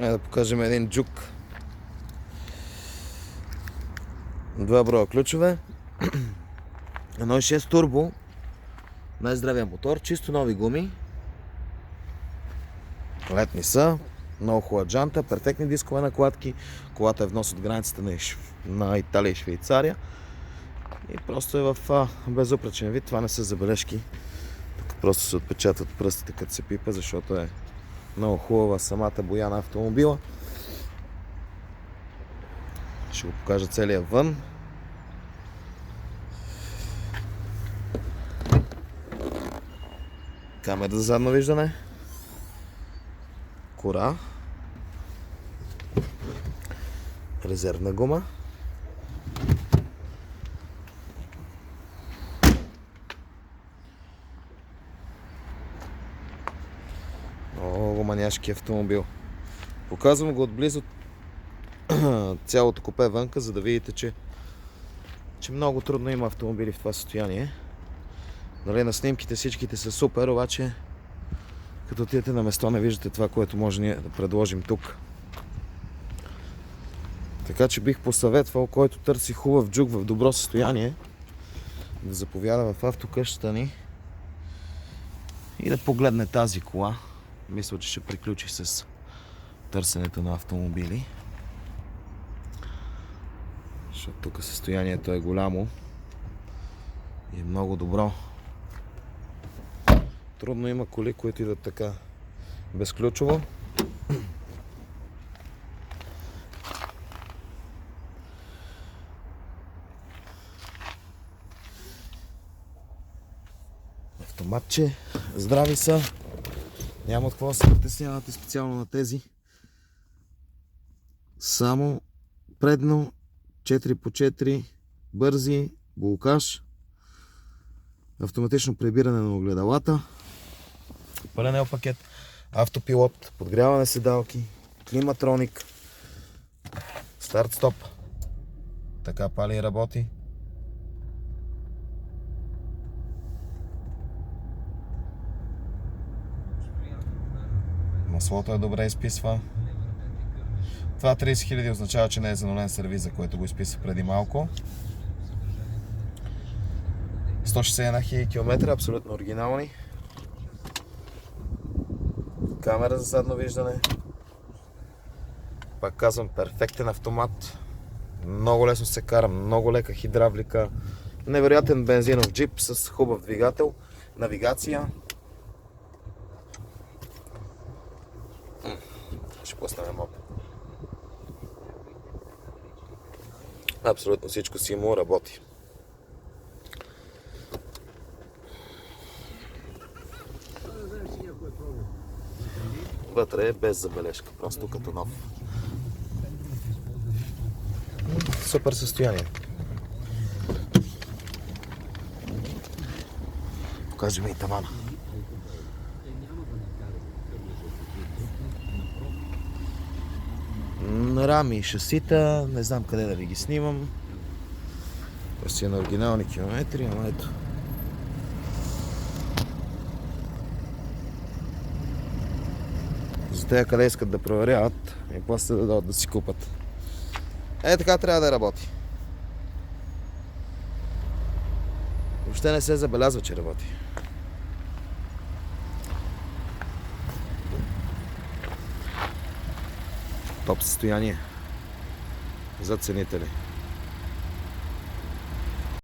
Да покажем един джук. 2 броя ключове. 1.6 турбо. Най-здравия мотор. Чисто нови гуми. Летни са. Много хубава джанта. Перфектни дискове накладки. Колата е внос от границата на Италия и Швейцария. И просто е в безупречен вид. Това не са забележки. Тук просто се отпечатват пръстите, като се пипа, защото е много хубава самата боя на автомобила. Ще го покажа целия вън. Камера за задно виждане. Кора. Резервна гума. Много маняшки автомобил. Показвам го отблизо цялото купе вънка, за да видите, че много трудно има автомобили в това състояние. Нали, на снимките всичките са супер, обаче като отидете на место не виждате това, което може ние да предложим тук. Така че бих посъветвал, който търси хубав джук в добро състояние, да заповяда в автокъщата ни и да погледне тази кола. Мисля, че ще приключи с търсенето на автомобили. Защото тук състоянието е голямо и е много добро. Трудно има коли, които идват така безключово. Автоматче, здрави са. Няма от какво да се притеснявате специално на тези. Само предно 4x4, бързи, блокаж, автоматично прибиране на огледалата, пълен ел пакет, автопилот, подгряване седалки, климатроник, старт-стоп, така пали и работи. Маслото е добре изписва. Това 30 000 означава, че не е занулен сервиз, за което го изписва преди малко. 161 000 км, абсолютно оригинални. Камера за задно виждане. Пак казвам, перфектен автомат. Много лесно се кара, много лека хидравлика. Невероятен бензинов джип с хубав двигател. Навигация. Ще пуснем моп. Абсолютно всичко си му работи. Вътре е без забележка, просто като нов. Супер състояние. Покажем и тавана. Рами и шасита, не знам къде да ви ги снимам. Това си е на оригинални километри, ама ето. За тези къде искат да проверяват и после да дадат да си купат. Е, така трябва да работи. Въобще не се забелязва, че работи. Топ състояние за ценители.